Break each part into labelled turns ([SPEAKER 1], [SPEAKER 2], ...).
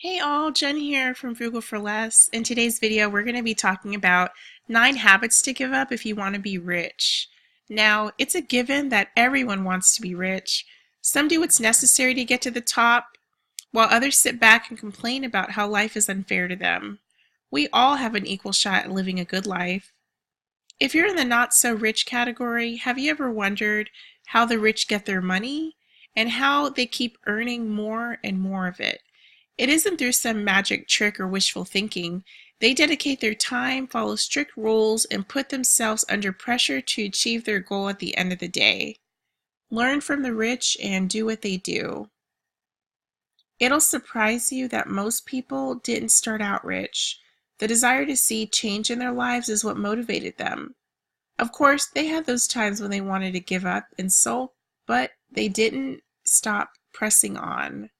[SPEAKER 1] Hey all, Jen here from Frugal for Less. In today's video, we're going to be talking about 9 habits to give up if you want to be rich. Now, it's a given that everyone wants to be rich. Some do what's necessary to get to the top, while others sit back and complain about how life is unfair to them. We all have an equal shot at living a good life. If you're in the not so rich category, have you ever wondered how the rich get their money and how they keep earning more and more of it? It isn't through some magic trick or wishful thinking. They dedicate their time, follow strict rules, and put themselves under pressure to achieve their goal at the end of the day. Learn from the rich and do what they do. It'll surprise you that most people didn't start out rich. The desire to see change in their lives is what motivated them. Of course, they had those times when they wanted to give up and sulk, but they didn't stop pressing on.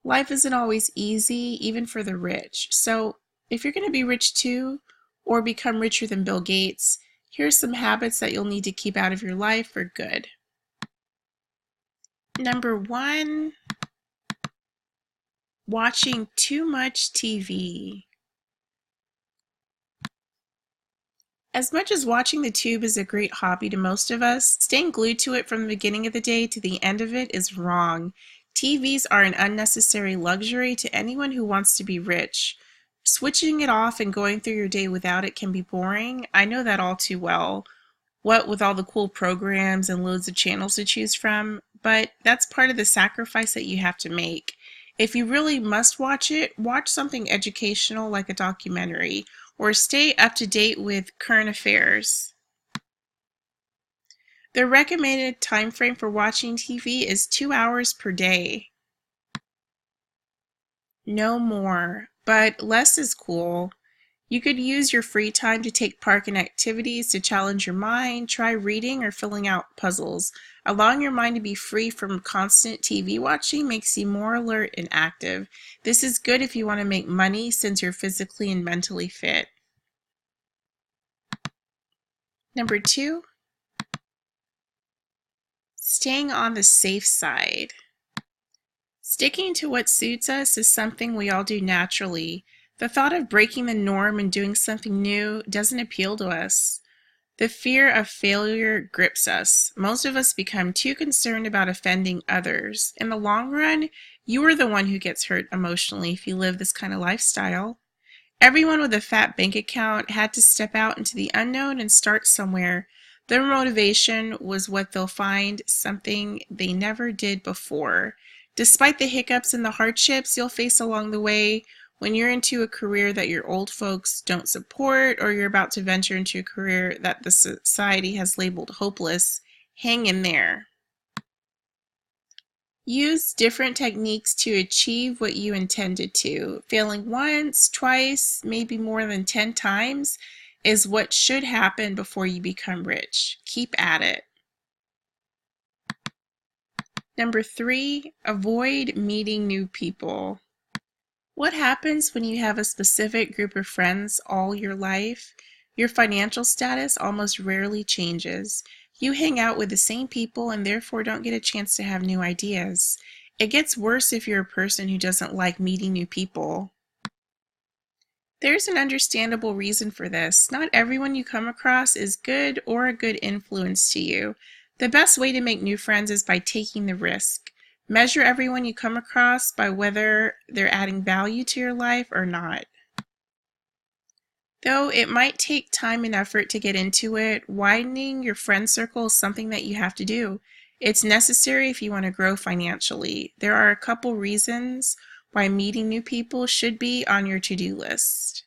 [SPEAKER 1] Life isn't always easy, even for the rich. So, if you're going to be rich too, or become richer than Bill Gates, here's some habits that you'll need to keep out of your life for good. Number 1, watching too much TV. As much as watching the tube is a great hobby to most of us, staying glued to it from the beginning of the day to the end of it is wrong. TVs are an unnecessary luxury to anyone who wants to be rich. Switching it off and going through your day without it can be boring. I know that all too well. What with all the cool programs and loads of channels to choose from, but that's part of the sacrifice that you have to make. If you really must watch it, watch something educational like a documentary, or stay up to date with current affairs. The recommended time frame for watching TV is 2 hours per day. No more, but less is cool. You could use your free time to take part in activities to challenge your mind, try reading or filling out puzzles. Allowing your mind to be free from constant TV watching makes you more alert and active. This is good if you want to make money since you're physically and mentally fit. Number 2, staying on the safe side. Sticking to what suits us is something we all do naturally. The thought of breaking the norm and doing something new doesn't appeal to us. The fear of failure grips us. Most of us become too concerned about offending others. In the long run, you are the one who gets hurt emotionally if you live this kind of lifestyle. Everyone with a fat bank account had to step out into the unknown and start somewhere. Their motivation was what they'll find, something they never did before. Despite the hiccups and the hardships you'll face along the way, when you're into a career that your old folks don't support, or you're about to venture into a career that the society has labeled hopeless, hang in there. Use different techniques to achieve what you intended to. Failing once, twice, maybe more than 10 times is what should happen before you become rich. Keep at it. Number 3, avoid meeting new people. What happens when you have a specific group of friends all your life? Your financial status almost rarely changes. You hang out with the same people and therefore don't get a chance to have new ideas. It gets worse if you're a person who doesn't like meeting new people. There's an understandable reason for this. Not everyone you come across is good or a good influence to you. The best way to make new friends is by taking the risk. Measure everyone you come across by whether they're adding value to your life or not. Though it might take time and effort to get into it, widening your friend circle is something that you have to do. It's necessary if you want to grow financially. There are a couple reasons why meeting new people should be on your to-do list.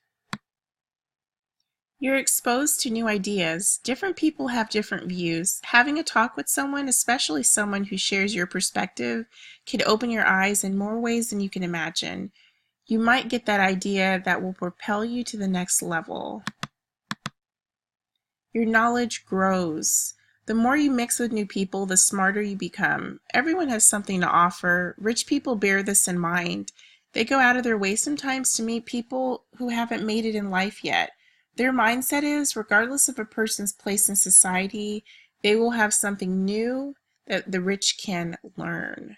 [SPEAKER 1] You're exposed to new ideas. Different people have different views. Having a talk with someone, especially someone who shares your perspective, can open your eyes in more ways than you can imagine. You might get that idea that will propel you to the next level. Your knowledge grows. The more you mix with new people, the smarter you become. Everyone has something to offer. Rich people bear this in mind. They go out of their way sometimes to meet people who haven't made it in life yet. Their mindset is, regardless of a person's place in society, they will have something new that the rich can learn.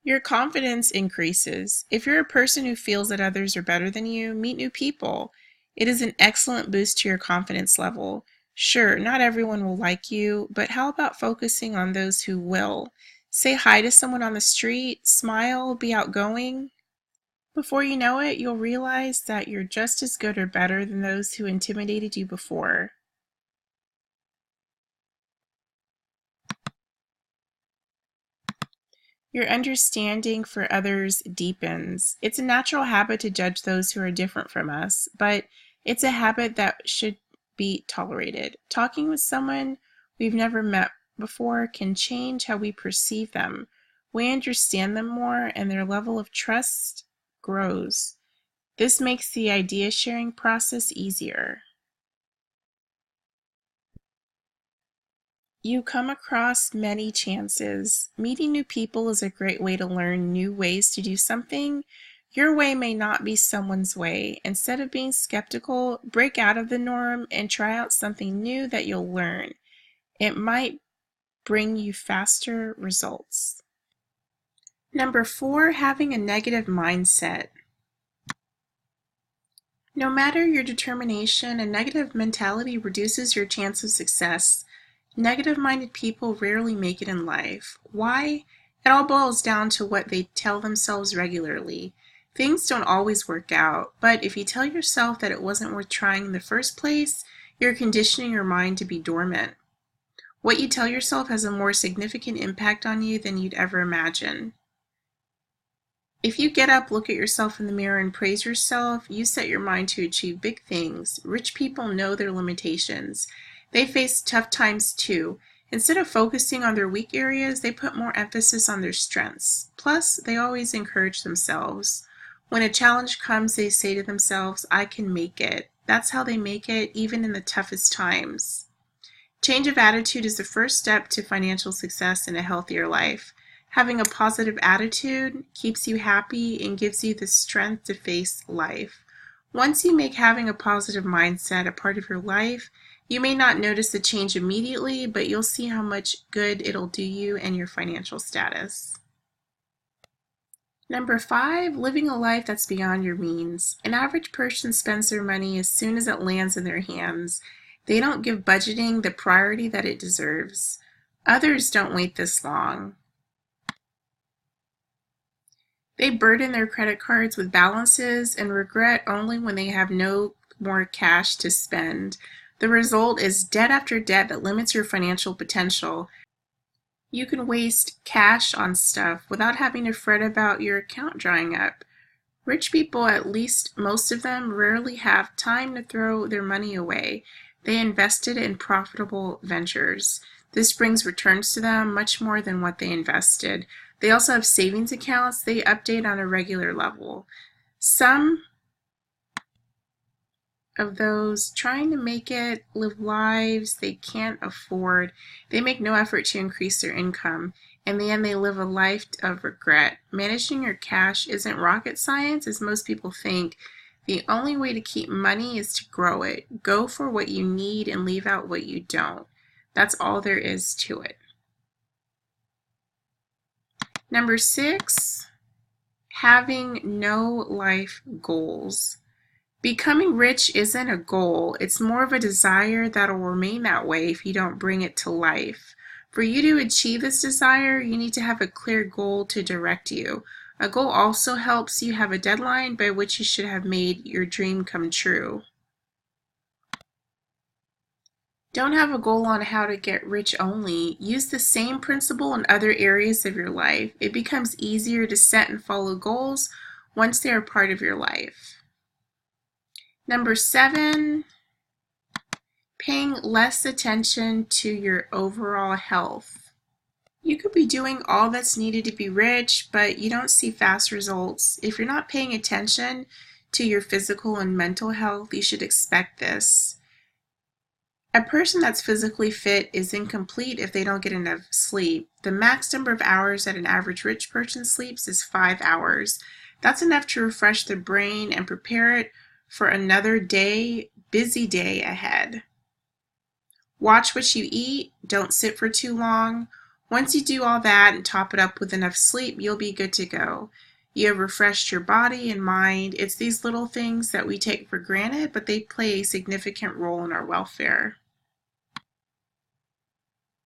[SPEAKER 1] Your confidence increases. If you're a person who feels that others are better than you, meet new people. It is an excellent boost to your confidence level. Sure, not everyone will like you, but how about focusing on those who will? Say hi to someone on the street, smile, be outgoing. Before you know it, you'll realize that you're just as good or better than those who intimidated you before. Your understanding for others deepens. It's a natural habit to judge those who are different from us, but it's a habit that should be tolerated. Talking with someone we've never met before can change how we perceive them. We understand them more, and their level of trust grows. This makes the idea sharing process easier. You come across many chances. Meeting new people is a great way to learn new ways to do something. Your way may not be someone's way. Instead of being skeptical, break out of the norm and try out something new that you'll learn. It might bring you faster results. Number 4, having a negative mindset. No matter your determination, a negative mentality reduces your chance of success. Negative-minded people rarely make it in life. Why? It all boils down to what they tell themselves regularly. Things don't always work out, but if you tell yourself that it wasn't worth trying in the first place, you're conditioning your mind to be dormant. What you tell yourself has a more significant impact on you than you'd ever imagine. If you get up, look at yourself in the mirror, and praise yourself, you set your mind to achieve big things. Rich people know their limitations. They face tough times too. Instead of focusing on their weak areas, they put more emphasis on their strengths. Plus, they always encourage themselves. When a challenge comes, they say to themselves, I can make it. That's how they make it, even in the toughest times. Change of attitude is the first step to financial success and a healthier life. Having a positive attitude keeps you happy and gives you the strength to face life. Once you make having a positive mindset a part of your life, you may not notice the change immediately, but you'll see how much good it'll do you and your financial status. Number 5, living a life that's beyond your means. An average person spends their money as soon as it lands in their hands. They don't give budgeting the priority that it deserves. Others don't wait this long. They burden their credit cards with balances and regret only when they have no more cash to spend. The result is debt after debt that limits your financial potential. You can waste cash on stuff without having to fret about your account drying up. Rich people, at least most of them, rarely have time to throw their money away. They invest it in profitable ventures. This brings returns to them much more than what they invested. They also have savings accounts they update on a regular level. Some of those trying to make it live lives they can't afford. They make no effort to increase their income. In the end, they live a life of regret. Managing your cash isn't rocket science, as most people think. The only way to keep money is to grow it. Go for what you need and leave out what you don't. That's all there is to it. Number 6, having no life goals. Becoming rich isn't a goal, it's more of a desire that'll remain that way if you don't bring it to life. For you to achieve this desire, you need to have a clear goal to direct you. A goal also helps you have a deadline by which you should have made your dream come true. Don't have a goal on how to get rich only. Use the same principle in other areas of your life. It becomes easier to set and follow goals once they are part of your life. Number 7, paying less attention to your overall health. You could be doing all that's needed to be rich, but you don't see fast results. If you're not paying attention to your physical and mental health, you should expect this. A person that's physically fit is incomplete if they don't get enough sleep. The max number of hours that an average rich person sleeps is 5 hours. That's enough to refresh the brain and prepare it for another busy day ahead. Watch what you eat. Don't sit for too long. Once you do all that and top it up with enough sleep, you'll be good to go. You have refreshed your body and mind. It's these little things that we take for granted, but they play a significant role in our welfare.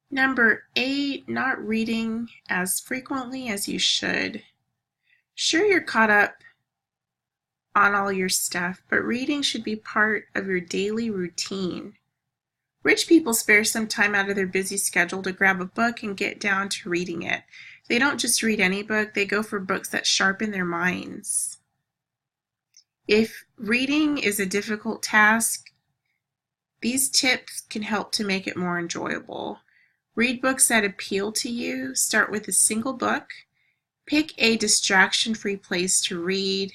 [SPEAKER 1] Number 8, not reading as frequently as you should. Sure, you're caught up on all your stuff, but reading should be part of your daily routine. Rich people spare some time out of their busy schedule to grab a book and get down to reading it. They don't just read any book, they go for books that sharpen their minds. If reading is a difficult task, these tips can help to make it more enjoyable. Read books that appeal to you. Start with a single book. Pick a distraction-free place to read.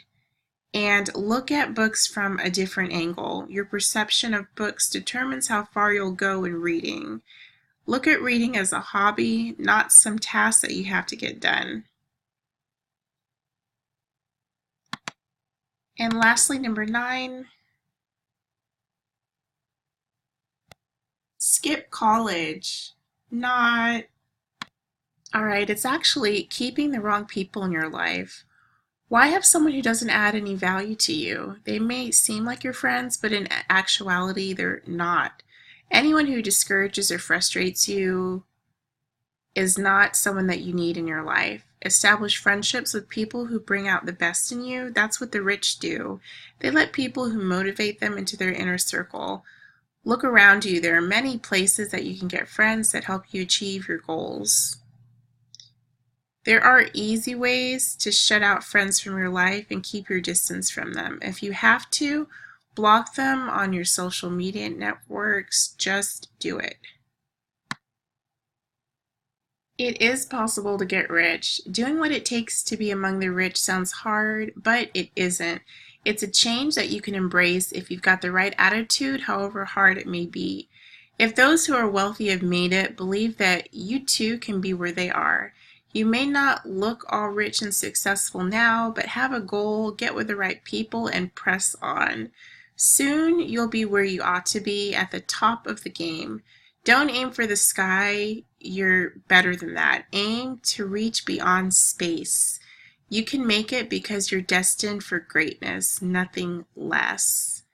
[SPEAKER 1] And look at books from a different angle. Your perception of books determines how far you'll go in reading. Look at reading as a hobby, not some task that you have to get done. And lastly, number 9, skip college. Not. Alright, it's actually keeping the wrong people in your life. Why have someone who doesn't add any value to you? They may seem like your friends, but in actuality, they're not. Anyone who discourages or frustrates you is not someone that you need in your life. Establish friendships with people who bring out the best in you. That's what the rich do. They let people who motivate them into their inner circle. Look around you. There are many places that you can get friends that help you achieve your goals. There are easy ways to shut out friends from your life and keep your distance from them. If you have to, block them on your social media networks. Just do it. It is possible to get rich. Doing what it takes to be among the rich sounds hard, but it isn't. It's a change that you can embrace if you've got the right attitude, however hard it may be. If those who are wealthy have made it, believe that you too can be where they are. You may not look all rich and successful now, but have a goal, get with the right people, and press on. Soon you'll be where you ought to be, at the top of the game. Don't aim for the sky, you're better than that. Aim to reach beyond space. You can make it because you're destined for greatness, nothing less.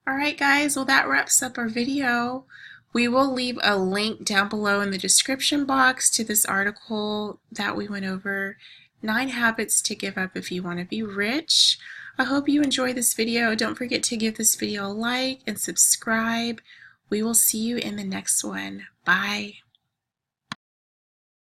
[SPEAKER 1] Alright guys, well that wraps up our video. We will leave a link down below in the description box to this article that we went over, 9 habits to give up if you want to be rich. I hope you enjoyed this video. Don't forget to give this video a like and subscribe. We will see you in the next one. Bye.